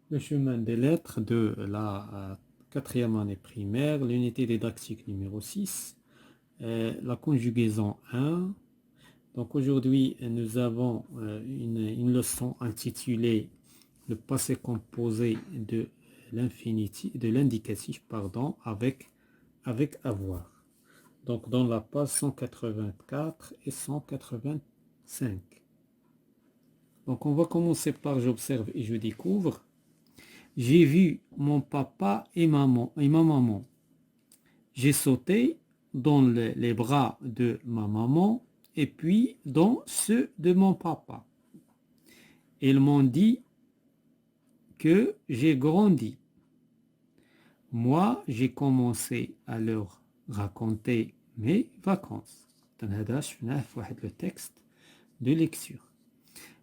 Le chemin des lettres de la quatrième année primaire, l'unité didactique numéro 6, la conjugaison 1. Donc aujourd'hui, nous avons une leçon intitulée le passé composé de l'indicatif, pardon, avec avoir. Donc dans la page 184 et 185. Donc on va commencer par j'observe et je découvre. J'ai vu mon papa et ma maman. J'ai sauté dans les bras de ma maman et puis dans ceux de mon papa. Ils m'ont dit que j'ai grandi. Moi, j'ai commencé à leur raconter mes vacances. Le texte de lecture.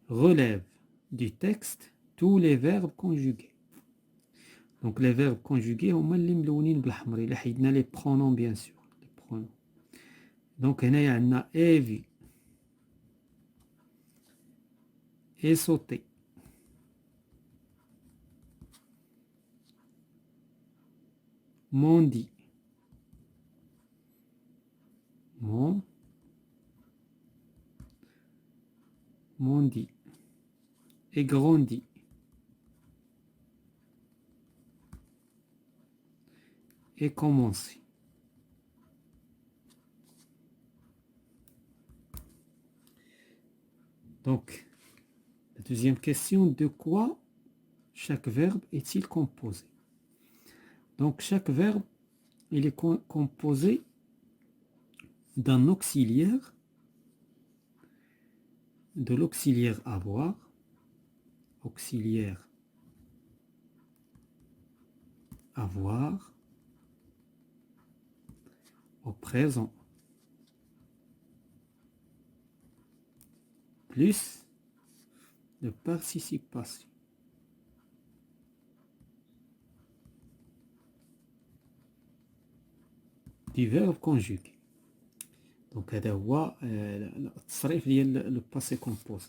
Relève du texte tous les verbes conjugués. Donc les verbes conjugués, on les pronoms bien sûr. Les pronoms. Donc il y a et vu, et sauté, m'ont dit, m'ont dit, et grandi, et commencé. Donc, la deuxième question, de quoi chaque verbe est-il composé? Donc, chaque verbe, il est composé d'un auxiliaire, de l'auxiliaire avoir, auxiliaire avoir, au présent, plus de participation. Du verbe conjugué. Donc, هذا هو التصريف ديال le passé composé.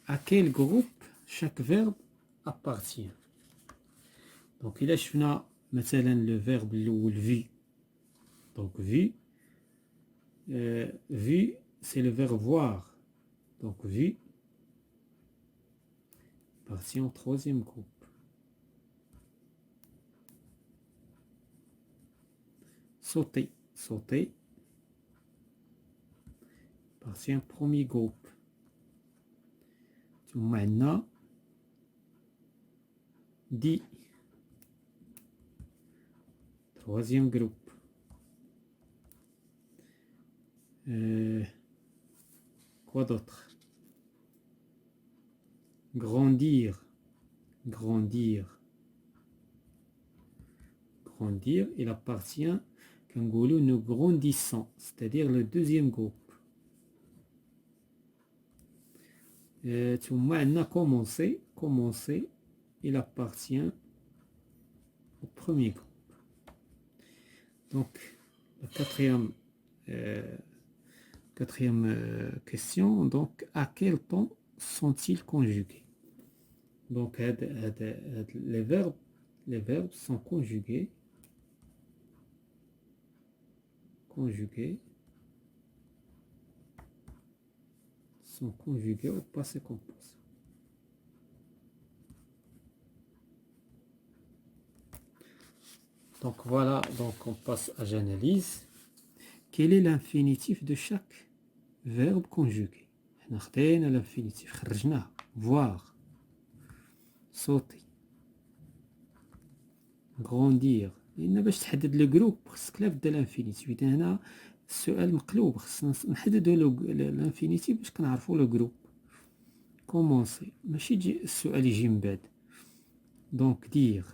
À quel groupe chaque verbe appartient? Donc, il a شفنا مثلا le verbe الأول vu. Donc, vu, vu, c'est le verbe voir. Donc, vu appartient au troisième groupe. Sauter, sauter appartient au premier groupe. ثم عندنا dit, troisième groupe. Quoi d'autre? Grandir, grandir, grandir, il appartient qu'un goulot nous grandissons, c'est-à-dire le deuxième groupe. ثم عندنا commencer, commencer, il appartient au premier groupe. Donc, la quatrième question, donc, à quel temps sont-ils conjugués? Donc, les verbes sont conjugués au passé composé. Donc voilà, donc on passe à l'analyse. Quel est l'infinitif de chaque verbe conjugué? L'infinitif, voir, sauter, grandir. لأن باش تحدد لو جروب خصك لابد لانفينيتيف. إذا هنا السؤال مقلوب، خصنا نحددو لانفينيتيف باش كنعرفو لو جروب. كومونسي ماشي تجي السؤال يجي من بعد. دونك دير.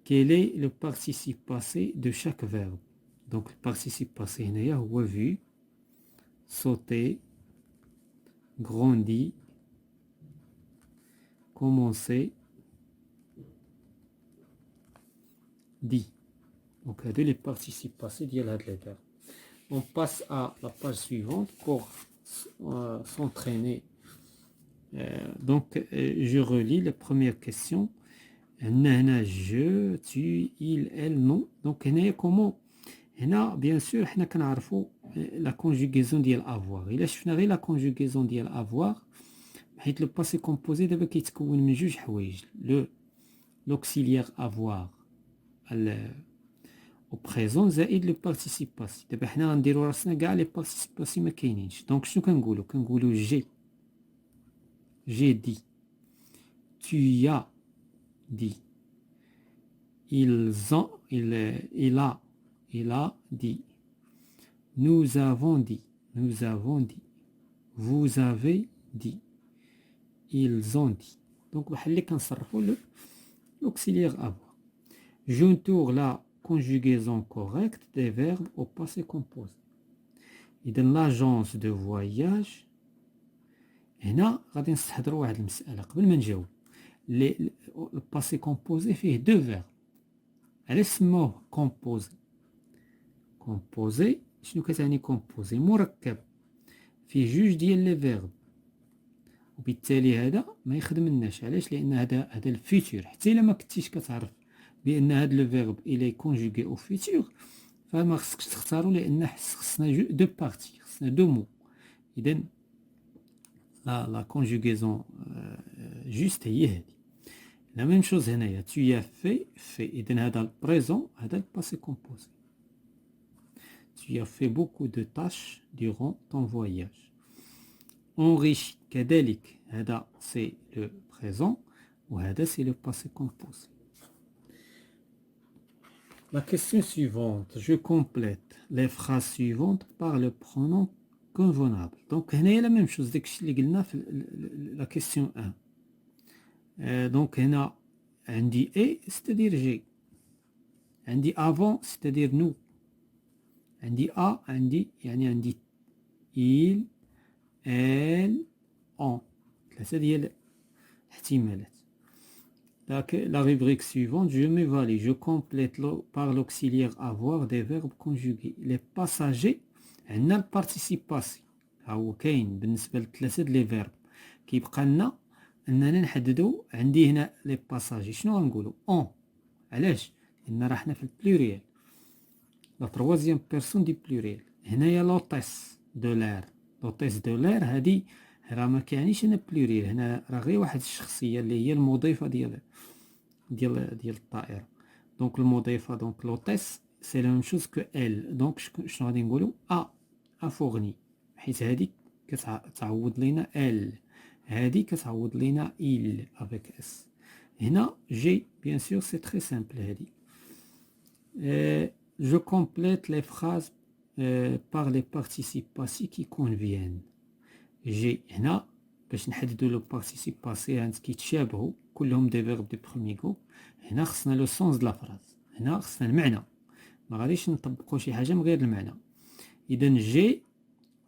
Quel est le participe passé de chaque verbe? Donc le participe passé هنايا هو vu, sauter, grandi, commencer, dit. Donc هادو les participes passés ديال هاد les verbes. on passe à la page suivante pour s'entraîner. Donc, je relis la première question. هنا je, tu, il, elle, non. Donc, هنا comment هنا bien sûr حنا كنعرفوا la conjugaison ديال avoir. إلا شفنا غير la conjugaison ديال avoir حيت le passé composé دابا كيتكون من جوج حوايج. L'auxiliaire avoir au présent زائد le participe passé. دابا حنا غنديرو راسنا كاع لي participe passé ما كاينينش. دونك شنو كنقولو j'ai dit, tu as dit, il a dit, nous avons dit, vous avez dit, ils ont dit. Donc بحال اللي كنصرفوا l'auxiliaire avoir. J'entoure la conjugaison correcte des verbes au passé composé. إذا l'agence de voyage هنا غادي نستحضروا واحد المسألة قبل ما نجاوب. le passé composé فيه deux verbes. علاش سموه composé؟ composé شنو كتعني composé؟ مركب فيه جوج ديال لي فيرب، وبالتالي هذا ما يخدمناش. علاش؟ لان هذا الفيتور. حتى الا ما كنتيش كتعرف بان هذا لو فيرب الي كونجوغي او فيتور فما خصكش تختاروا، لان خصنا دو بارتي، خصنا دو مو. اذا لا كونجوغيزون جوست هي هذه. لا ميم شوز هنايا tu as fait. اذا هذا البريزون، هذا الباسي كومبوزي. tu as fait beaucoup de tâches durant ton voyage. enrichi كذلك هذا c'est le présent وهذا c'est le passé composé. La question suivante, je complète les phrases suivantes par le pronom convenable. Donc هنا la même chose داكشي اللي قلنا في la question 1. donc هنا عندي a c'est-à-dire j'ai، عندي avant c'est-à-dire nous، عندي a عندي il elle on. ثلاثة ديال الاحتمالات. La rubrique suivante, je m'évalue, je complète par l'auxiliaire avoir des verbes conjugués. Les passagers عندنا البارتيسيب باسي ها هو كاين بالنسبة لثلاثة د لي فيرب. كيبقى لنا اننا نحددو. عندي هنا لي باساجي شنو غنقولو؟ اون. علاش؟ لان راه حنا في البلوريال، لا تروازيام بيرسون دي بلوريال. هنايا لوطيس دو لير، لوطيس دو لير هادي راه ما كيعنيش هنا بلوريال، هنا راه غير واحد الشخصيه اللي هي المضيفه ديال الطائره. دونك المضيفه دونك لوطيس سي لا ميم شوز كو ال. دونك شنو غادي نقولوا؟ ا فورني، حيت هادي كتعوض لينا ال، هادي كتعوض لينا il avec s. هنا جي بيان سور سي تري سامبل هادي. je complète les phrases par les participes passés qui conviennent. جي هنا باش نحددوا لو بارتيسيب باسي هانت كيتشابهوا كلهم دي فيرب دو بروميي غروب. هنا خصنا لو سونس د لا فراز، هنا خصنا المعنى، ما غاديش نطبقوا شي حاجه من غير المعنى. اذا جي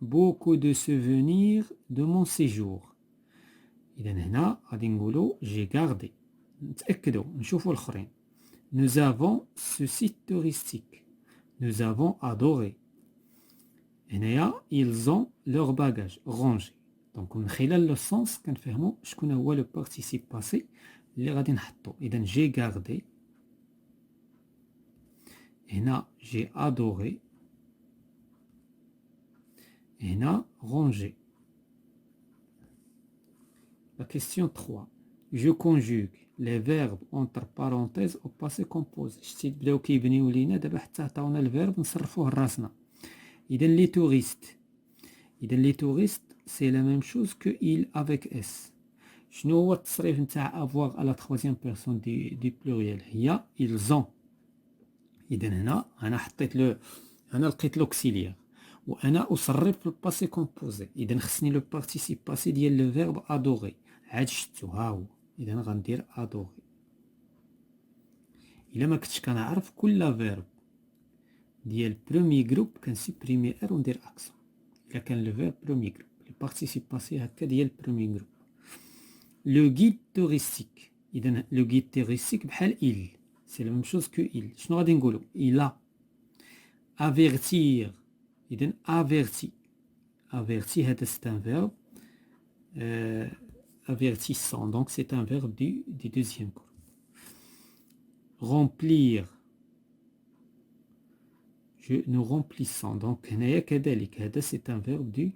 beaucoup de souvenirs de mon séjour. اذا هنا غادي نقولوا جي غاردي. نتاكدوا نشوفوا الاخرين. nous avons ce site touristique. nous avons adoré. هنايا ils ont leur bagage rangé. دونك من خلال لو سونس كنفهموا شكون هو لو بارتيسيب باسي اللي غادي نحطو. اذا جي غاردي، هنا جي ادوري، هنا رونجي. La question 3. Je conjugue les verbes entre parenthèses au passé composé. شتي بداو كيبنيو لينا دابا حتى عطاونا الفيرب نصرفوه لراسنا. إذا لي توريست، لي توريست سي لا ميم شوز كو il avec s. شنو هو التصريف نتاع avoir à la troisième personne du pluriel؟ هي ils ont. إذا هنا أنا حطيت أنا لقيت l'auxiliaire وأنا أصرف في الباسي كومبوزي. إذا خصني لو بارتيسيب باسي ديال لو فيرب أدوغي. عاد شتو ها هو. إذا غندير أدوغي. إلا ما كنتش كنعرف كل فيرب ديال بروميي جروب كنسيبريمي ار وندير اكسون. الا كان لو فيرب بروميي جروب لي بارتيسيب باسي هكا ديال بروميي جروب. لو غيد توريستيك، اذا لو غيد توريستيك بحال il سي لا ميم شوز كو il. شنو غادي نقولوا؟ il a avertir إذن averti. Averti, c'est un verbe avertissant. Donc c'est un verbe du deuxième groupe. Remplir. Nous remplissons. Donc هنايا كذلك هذا c'est un verbe du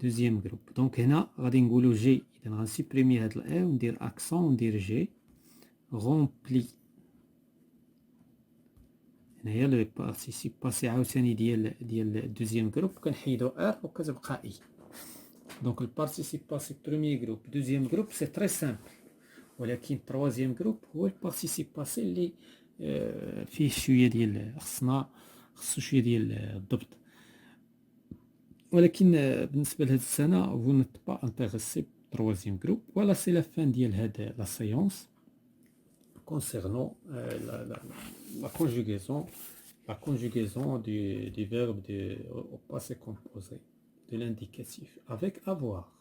deuxième groupe. Donc هنا غادي نقولوا جي. إذا غنسبريمي هاد الأ وندير أكسون وندير جي. Rempli. هنايا لو بارتيسيب باسي عاوتاني ديال الدوزيام جروب كنحيدو ار وكتبقى اي. دونك البارتيسيب باسي بروميي جروب دوزيام جروب سي تري سامبل، ولكن تروازيام جروب هو البارتيسيب باسي اللي فيه شويه ديال خصو شويه ديال الضبط. ولكن بالنسبه لهاد السنه vous n'êtes pas intéressé troisième groupe. Voilà, c'est la fin de la séance concernant la conjugaison du verbe au passé composé de l'indicatif avec avoir.